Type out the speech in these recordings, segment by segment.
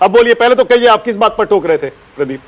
अब बोलिए, पहले तो कहिए आप किस बात पर टोक रहे थे प्रदीप?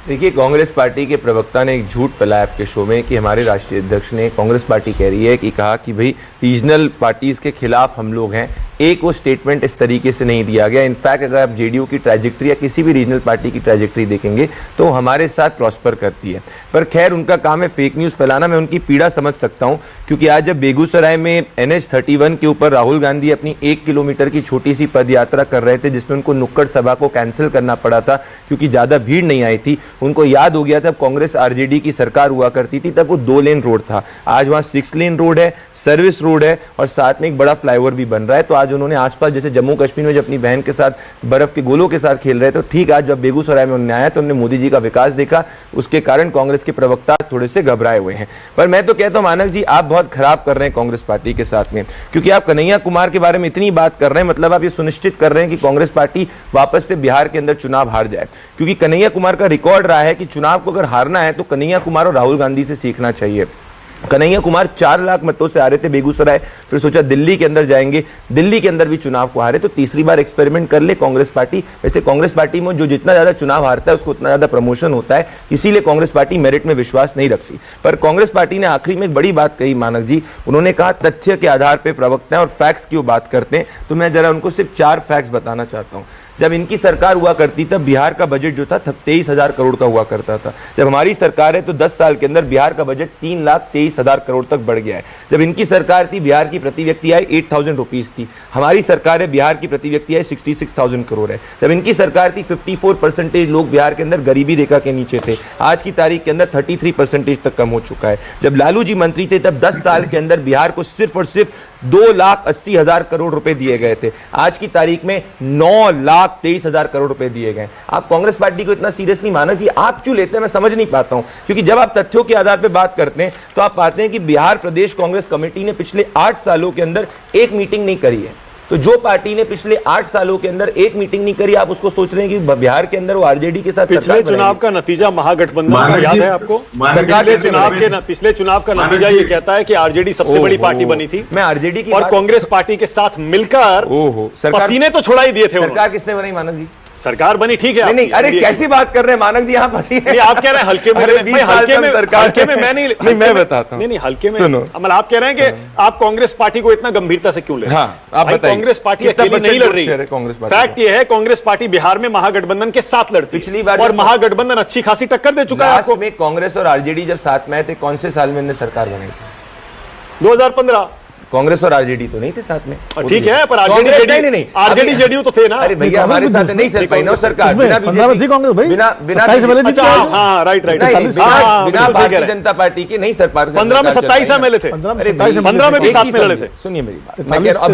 देखिए, कांग्रेस पार्टी के प्रवक्ता ने एक झूठ फैलाया आपके शो में कि हमारे राष्ट्रीय अध्यक्ष ने, कांग्रेस पार्टी कह रही है कि कहा कि भाई रीजनल पार्टीज के खिलाफ हम लोग हैं। एक वो स्टेटमेंट इस तरीके से नहीं दिया गया। इनफैक्ट अगर आप जेडीयू की ट्रैजेक्टरी या किसी भी रीजनल पार्टी की ट्रैजेक्टरी देखेंगे तो हमारे साथ प्रॉस्पर करती है। पर खैर, उनका काम है फेक न्यूज़ फैलाना। मैं उनकी पीड़ा समझ सकता हूं, क्योंकि आज जब बेगूसराय में NH-31 के ऊपर राहुल गांधी अपनी 1 किलोमीटर की छोटी सी पद यात्रा कर रहे थे, जिसमें उनको नुक्कड़ सभा को कैंसिल करना पड़ा था क्योंकि ज़्यादा भीड़ नहीं आई थी। उनको याद हो गया, जब कांग्रेस आरजेडी की सरकार हुआ करती थी तब वो 2 लेन रोड था। आज वहां 6 लेन रोड है, सर्विस रोड है और साथ में एक बड़ा फ्लाईओवर भी बन रहा है। तो आज उन्होंने आसपास, जैसे जम्मू कश्मीर में जब अपनी बहन के साथ बर्फ के गोलों के साथ खेल रहे थे, तो ठीक आज जब बेगूसराय में उन्होंने आया तो उन्होंने मोदी जी का विकास देखा। उसके कारण कांग्रेस के प्रवक्ता थोड़े से घबराए हुए हैं। पर मैं तो कहता हूं मानक जी, आप बहुत खराब कर रहे हैं कांग्रेस पार्टी के साथ में, क्योंकि आप कन्हैया कुमार के बारे में इतनी बात कर रहे हैं। मतलब आप ये सुनिश्चित कर रहे हैं कि कांग्रेस पार्टी वापस से बिहार के अंदर चुनाव हार जाए, क्योंकि कन्हैया कुमार का रिकॉर्ड रहा है कि चुनाव को अगर हारना है तो कन्हैया कुमार और राहुल गांधी से सीखना चाहिए। कन्हैया कुमार 4 लाख मतों से हारे थे बेगूसराय, फिर सोचा दिल्ली के अंदर जाएंगे, दिल्ली के अंदर भी चुनाव को हारे। तो तीसरी बार एक्सपेरिमेंट कर ले कांग्रेस पार्टी। वैसे कांग्रेस पार्टी में जो जितना ज्यादा चुनाव हारता है उसको उतना ज्यादा प्रमोशन होता है, इसीलिए कांग्रेस पार्टी मेरिट में विश्वास नहीं रखती। पर कांग्रेस पार्टी ने आखिरी में एक बड़ी बात कही मानक जी, उन्होंने कहा तथ्य के आधार पर प्रवक्ता है और फैक्ट्स की वो बात करते हैं। तो मैं जरा उनको सिर्फ 4 फैक्ट्स बताना चाहता हूं। जब इनकी सरकार हुआ करती तब बिहार का बजट जो था 23,000 करोड़ का हुआ करता था। जब हमारी सरकार है तो 10 साल के अंदर बिहार का बजट 3,23,000 करोड़ तक बढ़ गया है। जब इनकी सरकार थी, बिहार की प्रति व्यक्ति आय 8,000 रुपीज थी। हमारी सरकार है, बिहार की प्रति व्यक्ति आय 66,000 करोड़ है। जब इनकी सरकार थी 54% लोग बिहार के अंदर गरीबी रेखा के नीचे थे। आज की तारीख के अंदर 33% तक कम हो चुका है। जब लालू जी मंत्री थे तब 10 साल के अंदर बिहार को सिर्फ और सिर्फ 2,80,000 करोड़ रुपए दिए गए थे। आज की तारीख में 9,23,000 करोड़ रुपए दिए गए। आप कांग्रेस पार्टी को इतना सीरियस नहीं माना जी, आप क्यों लेते हैं मैं समझ नहीं पाता हूं। क्योंकि जब आप तथ्यों के आधार पर बात करते हैं तो आप पाते हैं कि बिहार प्रदेश कांग्रेस कमेटी ने पिछले 8 सालों के अंदर एक मीटिंग नहीं करी है। तो जो पार्टी ने पिछले 8 सालों के अंदर एक मीटिंग नहीं करी, आप उसको सोच रहे हैं कि बिहार के अंदर वो आरजेडी के साथ पिछले चुनाव का नतीजा महागठबंधन का याद है आपको? पिछले चुनाव का नतीजा ये कहता है कि आरजेडी सबसे बड़ी पार्टी बनी थी। मैं आरजेडी की और कांग्रेस पार्टी के साथ मिलकर पसीने तो छुड़ा ही दिए थे। सरकार किसने बनाई मानक जी? सरकार बनी, ठीक है। नहीं, अरे कैसी बात कर रहे हैं मानक जी, आप हंसी नहीं, आप कह रहे हैं हल्के में, हल्के में मैं नहीं, मैं बताता हूं। नहीं, हल्के में अमल आप कह रहे हैं कि आप कांग्रेस पार्टी को इतना गंभीरता से क्यों ले रहे हैं? आप बताइए। कांग्रेस पार्टी अकेली नहीं लड़ रही है। फैक्ट ये है, कांग्रेस पार्टी बिहार में महागठबंधन के साथ लड़ती पिछली बार, और महागठबंधन अच्छी खासी टक्कर दे चुका है आपको। में कांग्रेस और आरजेडी जब साथ में आए थे, कौन से साल में इन्होंने सरकार बनाई थी? 2015। कांग्रेस और आरजेडी तो नहीं थे साथ में। ठीक है, पर आरजेडी जेडीयू तो थे ना। अरे भैया, हमारे साथ नहीं चल पाई ना सरकार। बिना भारतीय जनता पार्टी के नहीं सर पा रहे। 15 में 27 एमएलए थे। 15 में भी साथ में लड़े थे। सुनिए मेरी बात, मैं कह रहा हूं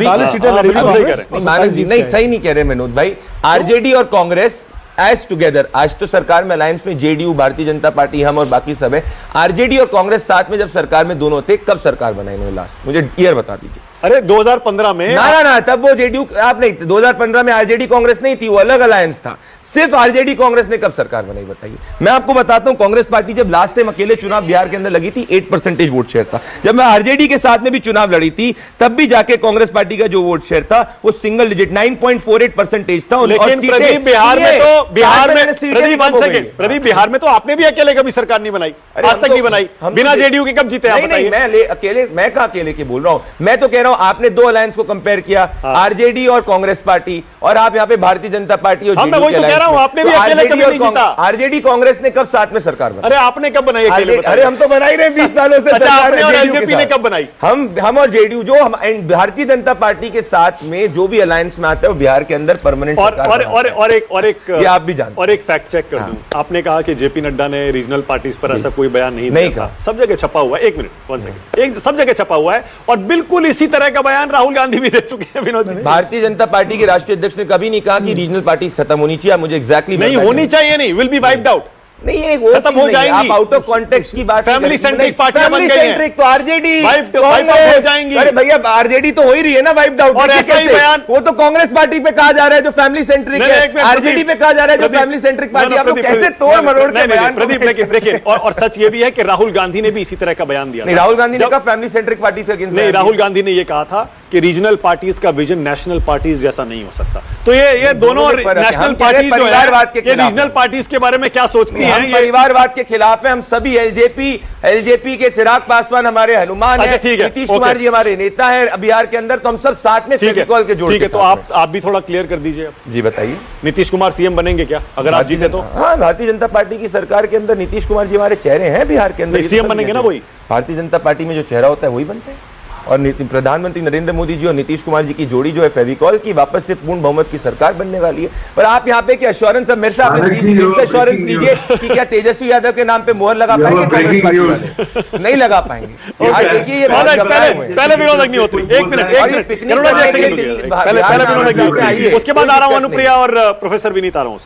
अभी मानक जी नहीं सही नहीं कह रहे मनोज भाई। आरजेडी और कांग्रेस एज टुगेदर, आज तो सरकार में अलायंस में जेडीयू, भारतीय जनता पार्टी, हम और बाकी सब है। आरजेडी और कांग्रेस साथ में जब सरकार में दोनों थे, कब सरकार बनाई इन्होंने लास्ट? मुझे ईयर बता दीजिए। अरे 2015 में ना तब वो जेडीयू आप नहीं, 2015 में आरजेडी कांग्रेस नहीं थी, वो अलग अलायंस था। सिर्फ आरजेडी कांग्रेस ने कब सरकार बनाई बताइए? मैं आपको बताता हूं, कांग्रेस पार्टी जब लास्ट टाइम अकेले चुनाव बिहार के अंदर लगी थी 8% वोट शेयर था। जब मैं आरजेडी के साथ में भी चुनाव लड़ी थी तब भी जाके कांग्रेस पार्टी का जो वोट शेयर था वो सिंगल डिजिट 9.48% था। लेकिन प्रदीप बिहार में तो आपने भी अकेले कभी सरकार नहीं बनाई, आज तक नहीं बनाई। बिना जेडीयू के कब जीते आप बताइए? मैं कहां अकेले के बोल रहा हूं, मैं तो कह रहा हूं आपने 2 अलायंस को कंपेयर किया, आरजेडी और कांग्रेस पार्टी, और आप यहाँ पे भारतीय जनता पार्टी और मैं वही तो कह रहा हूं, आपने भी अकेले कभी नहीं जीता। आरजेडी कांग्रेस ने कब साथ में सरकार बनाई? अरे आपने कब बनाई अकेले? अरे हम तो बना ही रहे 20 सालों से। एलजेपी ने कब बनाई? हम और जेडीयू जो भारतीय जनता पार्टी के साथ में जो भी अलायंस में आता है वो बिहार के अंदर परमानेंट। और एक आप भी जानते, और एक फैक्ट चेक कर दूं, आपने कहा कि जेपी नड्डा ने रीजनल पार्टीज पर ऐसा कोई बयान नहीं कहा। सब जगह छपा हुआ है, 1 मिनट 1 सेकंड, सब जगह छपा हुआ है। और बिल्कुल इसी तरह का बयान राहुल गांधी भी दे चुके हैं विनोद जी। भारतीय जनता पार्टी के राष्ट्रीय अध्यक्ष ने कभी नहीं कहा कि रीजनल पार्टीज खत्म होनी चाहिए। मुझे एग्जैक्टली नहीं होनी चाहिए, नहीं विल बी वाइप्ड आउट, नहीं वो खत्म हो जाएंगी। आप आउट ऑफ कॉन्टेक्स्ट की बात, फैमिली सेंट्रिक पार्टियां बन गई हैं, तो आरजेडी वाइप हो जाएंगी। अरे भैया आरजेडी तो हो ही रही है ना वाइप्ड आउट। और ऐसा ही बयान वो तो कांग्रेस पार्टी पे कहा जा रहा है जो फैमिली सेंट्रिक है, आरजेडी पे कहा जा रहा है जो फैमिली सेंट्रिक पार्टी। आप लोग कैसे तोड़ मरोड़ के बयान? प्रदीप देखिए, और सच ये भी है कि राहुल गांधी ने भी इसी तरह का बयान दिया। नहीं, राहुल गांधी ने कहा फैमिली सेंट्रिक पार्टी से अगेंस्ट? नहीं, राहुल गांधी ने ये कहा था कि रीजनल पार्टीज का विजन नेशनल पार्टीज जैसा नहीं हो सकता। तो ये दोनों में फर्क है। नेशनल हम कह रहे पार्टीज जो परिवारवाद के है, ये खिलाफ रीजनल हैं। पार्टीज के बारे में क्या सोचती हैं? हम परिवारवाद के खिलाफ हैं। हम सभी एलजेपी के चिराग पासवान हमारे हनुमान अच्छा, हैं, ठीक है, नीतीश ओके। कुमार जी हमारे नेता हैं बिहार के अंदर, तो हम सब साथ में ठीक है, फेविकॉल के जोड़ ठीक के है, तो साथ आप भी थोड़ा क्लियर कर दीजिए। हैं। जी बताइए। नीतीश कुमार सीएम बनेंगे क्या अगर आप जीते तो? हाँ, भारतीय जनता पार्टी की सरकार के अंदर नीतीश कुमार जी हमारे चेहरे हैं बिहार के अंदर। नहीं, सीएम बनेंगे ना वही? भारतीय जनता पार्टी में जो चेहरा होता है वही बनते हैं। और प्रधानमंत्री नरेंद्र मोदी जी और नीतीश कुमार जी की जोड़ी जो है फेविकॉल की, वापस से पूर्ण बहुमत की सरकार बनने वाली है। पर आप यहाँ पे क्या एश्योरेंस, अब मेरे से आप एश्योरेंस लीजिए कि क्या तेजस्वी यादव के नाम पे मोहर लगा पाएंगे कांग्रेस पार्टी वाले? नहीं लगा पाएंगे। आज देखिए ये बहुत घबराए हुए हैं। पहले विनोद अग्नि होती, एक मिनट, पहले विनोद अग्नि, उसके बाद आ रहा हूं अनुप्रिया और प्रोफेसर विनीत आ रहा हूं।